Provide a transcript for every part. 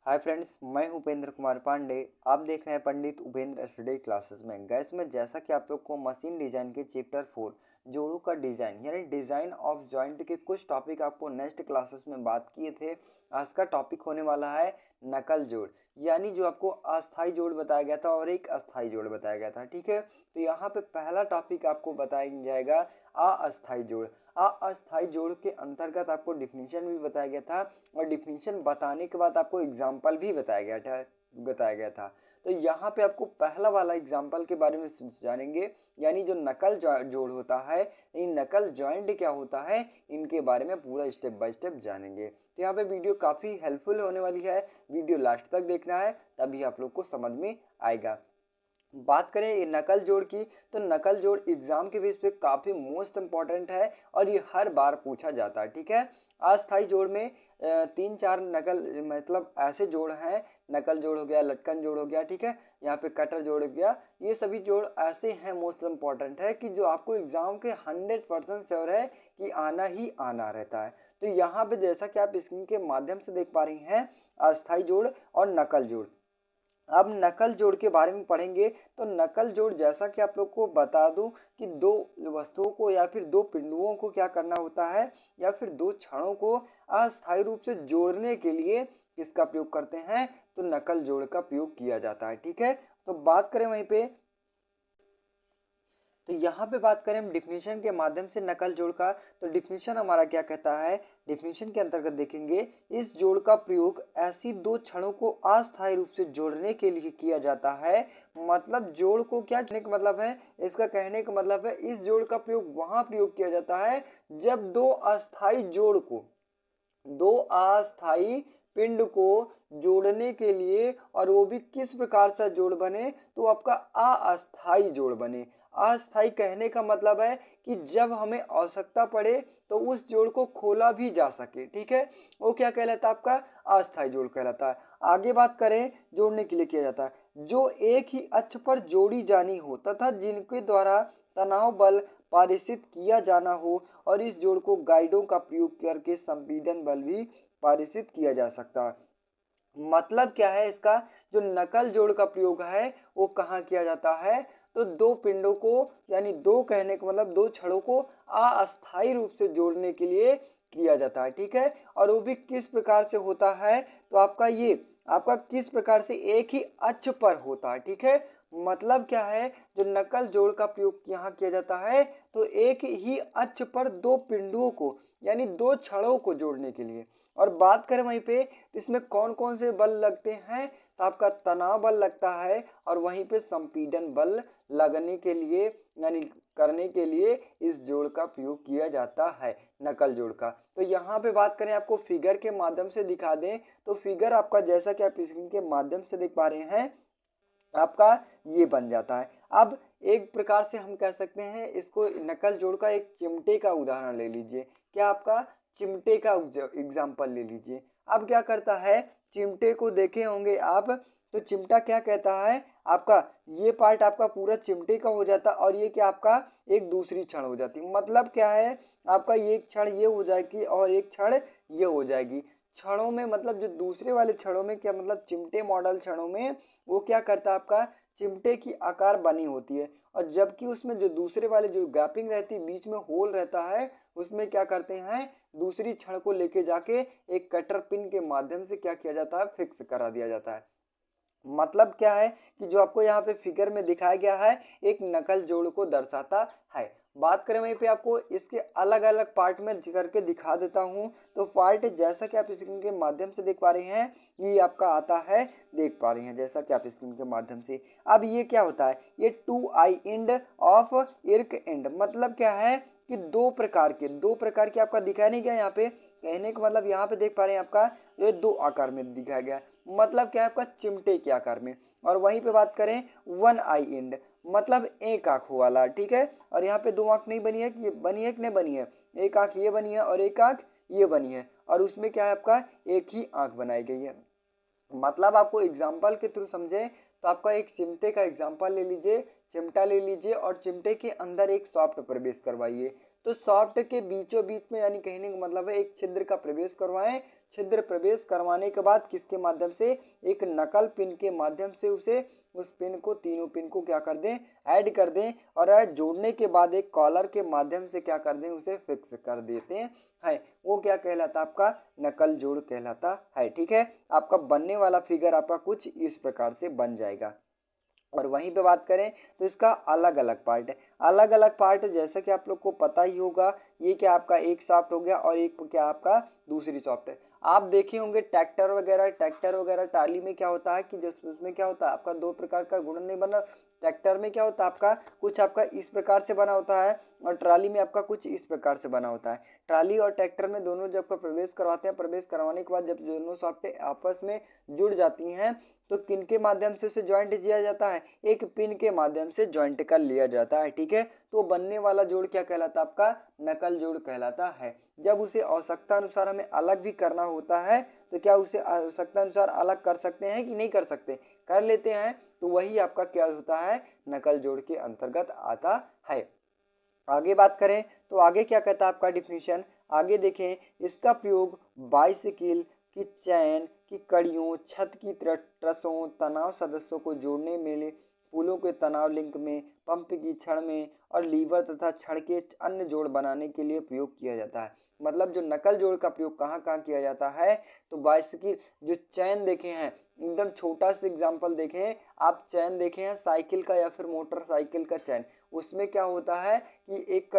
Hi friends, मैं उपेंद्र कुमार पांडे। आप देख रहे हैं पंडित उपेंद्र स्टडी क्लासेस में। गैस में जैसा कि आप लोग को मशीन डिजाइन के चैप्टर 4 जोड़ों का डिजाइन यानी डिजाइन ऑफ जॉइंट के कुछ टॉपिक आपको नेक्स्ट क्लासेस में बात किए थे। आज का टॉपिक होने वाला है नकल जोड़, यानी जो आपको अस्थाई जोड़ बताया गया था और एक अस्थाई जोड़ बताया गया था। ठीक है, तो यहाँ पे पहला टॉपिक आपको बताया जाएगा अस्थाई जोड़। अस्थाई जोड़ के अंतर्गत आपको डिफिनीशन भी बताया गया था और डिफिनीशन बताने के बाद आपको एग्जाम्पल भी बताया गया था। तो यहाँ पे आपको पहला वाला एग्जाम्पल के बारे में जानेंगे, यानी जो नकल जोड़ होता है, इन नकल जॉइंट क्या होता है, इनके बारे में पूरा स्टेप बाय स्टेप जानेंगे। तो यहाँ पे वीडियो काफ़ी हेल्पफुल होने वाली है, वीडियो लास्ट तक देखना है, तभी आप लोग को समझ में आएगा। बात करें ये नकल जोड़ की, तो नकल जोड़ एग्जाम के बेस पे काफ़ी मोस्ट इंपॉर्टेंट है और ये हर बार पूछा जाता है। ठीक है, अस्थाई जोड़ में तीन चार नकल मतलब ऐसे जोड़ हैं, नकल जोड़ हो गया, लटकन जोड़ हो गया, ठीक है, यहाँ पे कटर जोड़ हो गया। ये सभी जोड़ ऐसे हैं मोस्ट इंपॉर्टेंट है कि जो आपको एग्जाम के 100% श्योर है कि आना ही आना रहता है। तो यहाँ पे जैसा कि आप स्क्रीन के माध्यम से देख पा रही हैं, अस्थाई जोड़ और नकल जोड़। अब नकल जोड़ के बारे में पढ़ेंगे। तो नकल जोड़ जैसा कि आप लोग को बता दूं कि दो वस्तुओं को या फिर दो बिंदुओं को क्या करना होता है, या फिर दो क्षणों को अस्थायी रूप से जोड़ने के लिए किसका प्रयोग करते हैं, तो नकल जोड़ का प्रयोग किया जाता है। ठीक है, तो बात करें वहीं पे, तो यहाँ पे बात करें हम डिफिनीशन के माध्यम से नकल जोड़ का, तो डिफिनीशन हमारा क्या कहता है। डिफिनीशन के अंतर्गत देखेंगे, इस जोड़ का प्रयोग ऐसी दो क्षणों को अस्थायी रूप से जोड़ने के लिए किया जाता है। मतलब जोड़ को क्या कहने का मतलब है, इसका कहने का मतलब है इस जोड़ का प्रयोग वहां प्रयोग किया जाता है जब दो अस्थायी जोड़ को, दो अस्थायी पिंड को जोड़ने के लिए, और वो भी किस प्रकार से जोड़ बने, तो आपका अस्थायी जोड़ बने। अस्थायी कहने का मतलब है कि जब हमें आवश्यकता पड़े तो उस जोड़ को खोला भी जा सके। ठीक है, वो क्या कहलाता है, आपका अस्थायी जोड़ कहलाता है। आगे बात करें, जोड़ने के लिए किया जाता है जो एक ही अक्ष पर जोड़ी जानी हो तथा जिनके द्वारा तनाव बल पारित किया जाना हो, और इस जोड़ को गाइडों का प्रयोग करके संपीड़न बल भी पारित किया जा सकता है। मतलब क्या है इसका, जो नकल जोड़ का प्रयोग है वो कहाँ किया जाता है, तो दो पिंडों को, यानी दो कहने का मतलब दो छड़ों को अस्थायी रूप से जोड़ने के लिए किया जाता है। ठीक है, और वो भी किस प्रकार से होता है, तो आपका किस प्रकार से एक ही अक्ष पर होता है। ठीक है, मतलब क्या है, जो नकल जोड़ का प्रयोग यहाँ किया जाता है तो एक ही अक्ष पर दो पिंडों को यानी दो छड़ों को जोड़ने के लिए। और बात करें वहीं पे, तो इसमें कौन कौन से बल लगते हैं, तो आपका तनाव बल लगता है, और वहीं पे संपीड़न बल लगने के लिए यानी करने के लिए इस जोड़ का प्रयोग किया जाता है, नकल जोड़ का। तो यहाँ पे बात करें, आपको फिगर के माध्यम से दिखा दें, तो फिगर आपका जैसा कि आप स्क्रीन के माध्यम से देख पा रहे हैं, आपका ये बन जाता है। अब एक प्रकार से हम कह सकते हैं इसको, नकल जोड़ का एक चिमटे का उदाहरण ले लीजिए। क्या आपका चिमटे का एग्जाम्पल ले लीजिए। अब क्या करता है, चिमटे को देखे होंगे आप, तो चिमटा क्या कहता है, आपका ये पार्ट आपका पूरा चिमटे का हो जाता और ये क्या आपका एक दूसरी छड़ हो जाती। मतलब क्या है, आपका ये एक छड़ ये हो जाएगी और एक छड़ ये हो जाएगी। छड़ों में मतलब जो दूसरे वाले छड़ों में क्या मतलब चिमटे मॉडल छड़ों में वो क्या करता है, आपका चिमटे की आकार बनी होती है, और जबकि उसमें जो दूसरे वाले जो गैपिंग रहती है, बीच में होल रहता है, उसमें क्या करते हैं, दूसरी छड़ को लेके जाके एक कटर पिन के माध्यम से क्या किया जाता है, फिक्स करा दिया जाता है। मतलब क्या है कि जो आपको यहाँ पे फिगर में दिखाया गया है एक नकल जोड़ को दर्शाता है। बात करें वहीं पे आपको इसके अलग अलग पार्ट में करके दिखा देता हूँ। तो पार्ट जैसा कि आप स्क्रीन के माध्यम से देख पा रहे हैं, ये आपका आता है, देख पा रही हैं जैसा कि आप स्क्रीन के माध्यम से। अब ये क्या होता है, ये 2i एंड ऑफ इर्क एंड। मतलब क्या है कि दो प्रकार के आपका दिखाया नहीं गया यहाँ पे, कहने का मतलब यहाँ पे देख पा रहे हैं आपका ये दो आकार में दिखाया गया है। मतलब क्या है, आपका चिमटे के आकार में। और वहीं पे बात करें 1i एंड, मतलब एक आंख वाला। ठीक है, और यहाँ पे दो आंख नहीं बनी है, कि बनी है कि नहीं बनी है, एक आंख ये बनी है और एक आंख ये बनी है, और उसमें क्या है आपका एक ही आंख बनाई गई है। मतलब आपको एग्जाम्पल के थ्रू समझे, तो आपका एक चिमटे का एग्जाम्पल ले लीजिए, चिमटा ले लीजिए और चिमटे के अंदर एक सॉफ्ट प्रवेश करवाइए। तो सॉफ्ट के बीचों बीच में यानी कहने का मतलब है एक छिद्र का प्रवेश करवाएं। छिद्र प्रवेश करवाने के बाद किसके माध्यम से, एक नकल पिन के माध्यम से उसे उस पिन को, तीनों पिन को क्या कर दें, ऐड कर दें, और ऐड जोड़ने के बाद एक कॉलर के माध्यम से क्या कर दें, उसे फिक्स कर देते हैं। वो क्या कहलाता है, आपका नकल जोड़ कहलाता है। ठीक है, आपका बनने वाला फिगर आपका कुछ इस प्रकार से बन जाएगा। और वहीं पे बात करें तो इसका अलग अलग पार्ट है। अलग अलग पार्ट जैसा कि आप लोग को पता ही होगा, ये क्या आपका एक शाफ्ट हो गया और एक क्या आपका दूसरी शाफ्ट है। आप देखे होंगे ट्रैक्टर वगैरह टाली में क्या होता है कि जैसे उसमें क्या होता है आपका दो प्रकार का गुणन नहीं बना। ट्रैक्टर में क्या होता है आपका कुछ आपका इस प्रकार से बना होता है और ट्राली में आपका कुछ इस प्रकार से बना होता है। ट्राली और ट्रैक्टर में दोनों जब का प्रवेश करवाते हैं, प्रवेश करवाने के बाद जब दोनों शाफ्टें आपस में जुड़ जाती हैं तो किन के माध्यम से उसे ज्वाइंट किया जाता है, एक पिन के माध्यम से ज्वाइंट कर लिया जाता है। ठीक है, तो बनने वाला जोड़ क्या कहलाता है, आपका नकल जोड़ कहलाता है। जब उसे आवश्यकता अनुसार हमें अलग भी करना होता है तो क्या उसे आवश्यकता अनुसार अलग कर सकते हैं कि नहीं कर सकते, कर लेते हैं, तो वही आपका क्या होता है, नकल जोड़ के अंतर्गत आता है। आगे बात करें तो आगे क्या कहता है आपका डिफिनीशन, आगे देखें, इसका प्रयोग बाइसिकल की चैन की कड़ियों, छत की ट्रसों, तनाव सदस्यों को जोड़ने में, पुलों के तनाव लिंक में, पंप की छड़ में और लीवर तथा छड़ के अन्य जोड़ बनाने के लिए प्रयोग किया जाता है। मतलब जो नकल जोड़ का प्रयोग कहाँ कहाँ किया जाता है, तो बाइसिकल जो चैन देखे हैं, एकदम छोटा सा एग्जांपल देखें, आप चैन देखे हैं साइकिल का या फिर मोटरसाइकिल का चैन, उसमें क्या होता है कि एक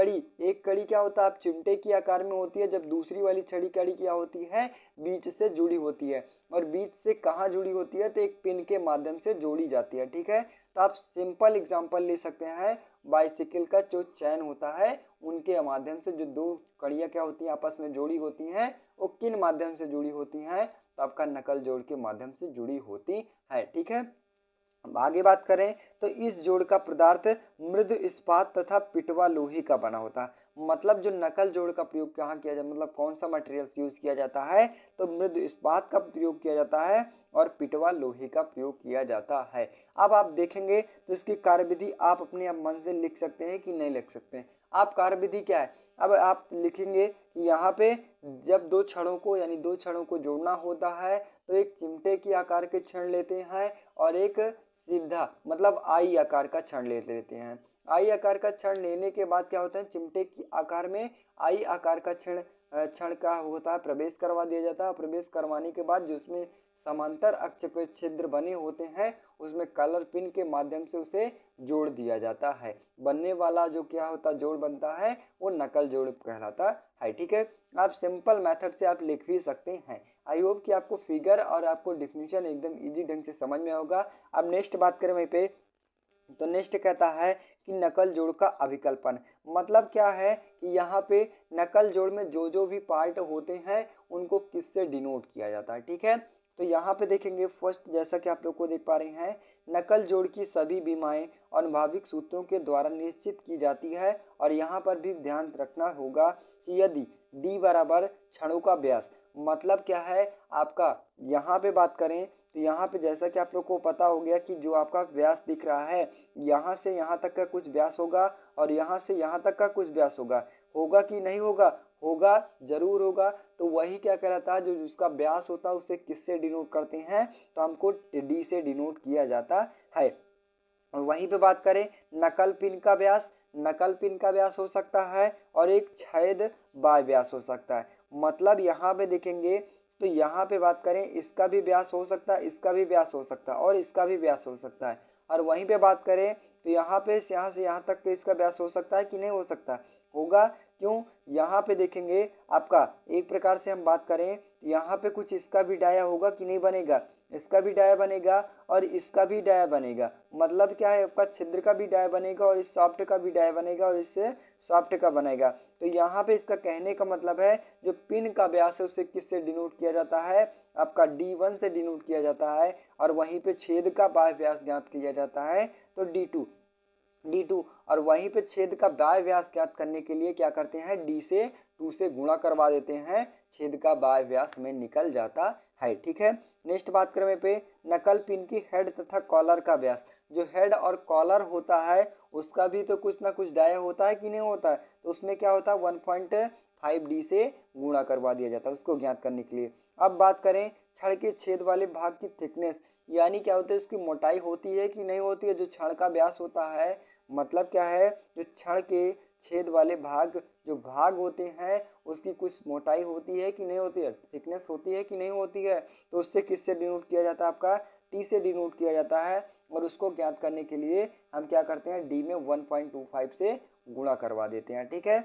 कड़ी क्या होता है, आप चिमटे की आकार में होती है, जब दूसरी वाली छड़ी कड़ी क्या होती है, बीच से जुड़ी होती है, और बीच से कहाँ जुड़ी होती है, तो एक पिन के माध्यम से जोड़ी जाती है। ठीक है, तो आप सिंपल एग्जांपल ले सकते हैं, बाइसिकल का जो चैन होता है उनके माध्यम से जो दो कड़ियाँ क्या होती हैं आपस में जोड़ी होती हैं, वो किन माध्यम से जुड़ी होती हैं, तो आपका नकल जोड़ के माध्यम से जुड़ी होती है। ठीक है, अब आगे बात करें तो इस जोड़ का पदार्थ मृद इस्पात तथा पिटवा लोहे का बना होता है। मतलब जो नकल जोड़ का प्रयोग कहाँ किया जाए, मतलब कौन सा मटेरियल्स यूज किया जाता है, तो मृद इस्पात का प्रयोग किया जाता है और पिटवा लोहे का प्रयोग किया जाता है। अब आप देखेंगे तो इसकी कार्यविधि आप अपने आप मन से लिख सकते हैं कि नहीं लिख सकते हैं। आप कार्यविधि क्या है, अब आप लिखेंगे कि यहाँ पे जब दो छड़ों को यानी दो छड़ों को जोड़ना होता है तो एक चिमटे की आकार के छड़ लेते हैं और एक सीधा मतलब आई आकार का छड़ ले लेते हैं। आई आकार का छड़ लेने के बाद क्या होता है, चिमटे की आकार में आई आकार का छड़ का होता है प्रवेश करवा दिया जाता है। प्रवेश करवाने के बाद जो उसमें समांतर अक्ष पे छिद्र बने होते हैं उसमें कलर पिन के माध्यम से उसे जोड़ दिया जाता है। बनने वाला जो क्या होता है जोड़ बनता है वो नकल जोड़ कहलाता है। ठीक है, आप सिंपल मेथड से आप लिख भी सकते हैं। आई होप कि आपको फिगर और आपको डिफिनीशन एकदम इजी ढंग से समझ में होगा। अब नेक्स्ट बात करें वहीं पे, तो नेक्स्ट कहता है कि नकल जोड़ का अभिकल्पन। मतलब क्या है कि यहाँ पे नकल जोड़ में जो जो भी पार्ट होते हैं उनको किससे डिनोट किया जाता है। ठीक है, तो यहाँ पे देखेंगे फर्स्ट, जैसा कि आप लोग को देख पा रहे हैं, नकल जोड़ की सभी बीमाएं अनुभाविक सूत्रों के द्वारा निश्चित की जाती है। और यहाँ पर भी ध्यान रखना होगा कि यदि d बराबर छड़ों का व्यास, मतलब क्या है आपका, यहाँ पे बात करें तो यहाँ पे जैसा कि आप लोग को पता हो गया कि जो आपका व्यास दिख रहा है यहाँ से यहाँ तक का कुछ व्यास होगा और यहाँ से यहाँ तक का कुछ व्यास होगा। होगा कि नहीं होगा, होगा, जरूर होगा। तो वही क्या कहलाता है, जो उसका व्यास होता है उसे किससे डिनोट करते हैं, तो हमको डी से डिनोट किया जाता है। और वहीं पे बात करें नकल पिन का व्यास, नकल पिन का व्यास हो सकता है और एक छेद बाय व्यास हो सकता है। मतलब यहाँ पे देखेंगे तो यहाँ पे बात करें इसका भी व्यास हो सकता है, इसका भी व्यास हो सकता है और इसका भी व्यास हो सकता है। और वहीं पे बात करें तो यहाँ पे से यहाँ तक के इसका व्यास हो सकता है कि नहीं हो सकता, होगा। क्यों, यहाँ पे देखेंगे आपका एक प्रकार से हम बात करें तो यहाँ पे कुछ इसका भी डाया होगा कि नहीं बनेगा, इसका भी डाया बनेगा और इसका भी डाया बनेगा। मतलब क्या है, आपका छिद्र का भी डाया बनेगा और इस सॉफ्ट का भी डाया बनेगा और इससे सॉफ्ट का बनेगा। तो यहाँ पे इसका कहने का मतलब है जो पिन का व्यास है उसे किससे डिनोट किया जाता है, आपका D1 से डिनोट किया जाता है। और वहीं पे छेद का बाह्य व्यास ज्ञात किया जाता है तो D2। और वहीं पे छेद का बाह्य व्यास ज्ञात करने के लिए क्या करते हैं, D से 2 से गुणा करवा देते हैं, छेद का बाह्य व्यास में निकल जाता है। ठीक है, नेक्स्ट बात करें पे नकल पिन की हेड तथा कॉलर का व्यास। जो हेड और कॉलर होता है उसका भी तो कुछ ना कुछ डाया होता है कि नहीं होता है, तो उसमें क्या होता है 1.5D से गुणा करवा दिया जाता है उसको ज्ञात करने के लिए। अब बात करें छड़ के छेद वाले भाग की थिकनेस, यानी क्या होता है उसकी मोटाई होती है कि नहीं होती है। जो छड़ का व्यास होता है मतलब क्या है, जो छड़ के छेद वाले भाग जो भाग होते हैं उसकी कुछ मोटाई होती है कि नहीं होती है, थिकनेस होती है कि नहीं होती है। तो उससे किससे डिनोट किया जाता है, आपका टी से डिनोट किया जाता है। और उसको ज्ञात करने के लिए हम क्या करते हैं, डी में 1.25 से गुणा करवा देते हैं। ठीक है,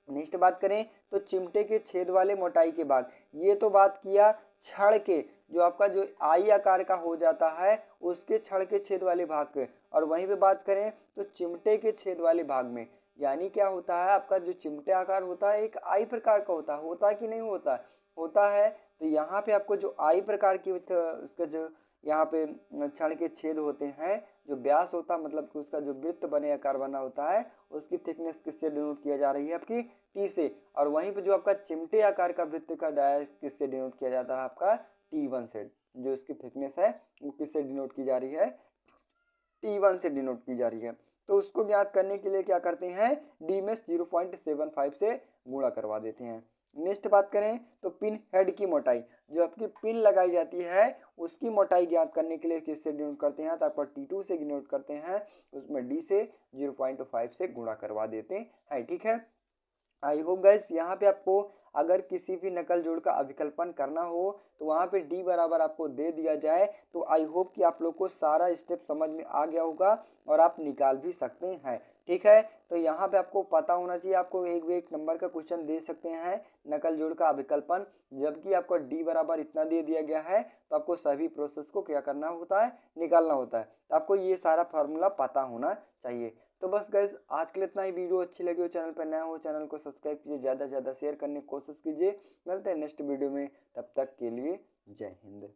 नेक्स्ट बात करें तो चिमटे के छेद वाले मोटाई के भाग, ये तो बात किया छड़ के जो आपका जो आई आकार का हो जाता है उसके छड़ के छेद वाले भाग के। और वहीं पे बात करें तो चिमटे के छेद वाले भाग में, यानी क्या होता है आपका जो चिमटे आकार होता है एक आई प्रकार का होता है कि नहीं होता, होता है। तो यहाँ पे आपको जो आई प्रकार की उसका जो यहाँ पे छड़ के छेद होते हैं, जो व्यास होता है मतलब कि उसका जो वृत्त बने आकार बना होता है उसकी थिकनेस किससे डिनोट किया जा रही है, आपकी टी से। और वहीं पे जो आपका चिमटे आकार का वृत्त का डाया किससे डिनोट किया जाता है, आपका T1 से। जो इसकी थिकनेस है वो किससे डिनोट की जा रही है, T1 से डिनोट की जा रही है। तो उसको ज्ञात करने के लिए क्या करते हैं, डी में 0.75 से गुणा करवा देते हैं। नेक्स्ट बात करें तो पिन हेड की मोटाई, जो आपकी पिन लगाई जाती है उसकी मोटाई ज्ञात करने के लिए किससे डिनोट करते हैं, तो आपका T2 से डिनोट करते हैं, उसमें डी से 0.5 से गुणा करवा देते हैं। ठीक है, आई होप गाइस यहाँ पे आपको अगर किसी भी नकल जोड़ का अभिकल्पन करना हो तो वहाँ पे डी बराबर आपको दे दिया जाए, तो आई होप कि आप लोग को सारा स्टेप समझ में आ गया होगा और आप निकाल भी सकते हैं। ठीक है, तो यहाँ पे आपको पता होना चाहिए, आपको एक नंबर का क्वेश्चन दे सकते हैं नकल जोड़ का अभिकल्पन, जबकि आपको डी बराबर इतना दे दिया गया है तो आपको सभी प्रोसेस को क्या करना होता है, निकालना होता है। तो आपको ये सारा फार्मूला पता होना चाहिए। तो बस गाइज आज के लिए इतना ही। वीडियो अच्छी लगी हो, चैनल पर नया हो चैनल को सब्सक्राइब कीजिए, ज़्यादा से ज़्यादा शेयर करने की कोशिश कीजिए। मिलते हैं नेक्स्ट वीडियो में, तब तक के लिए जय हिंद।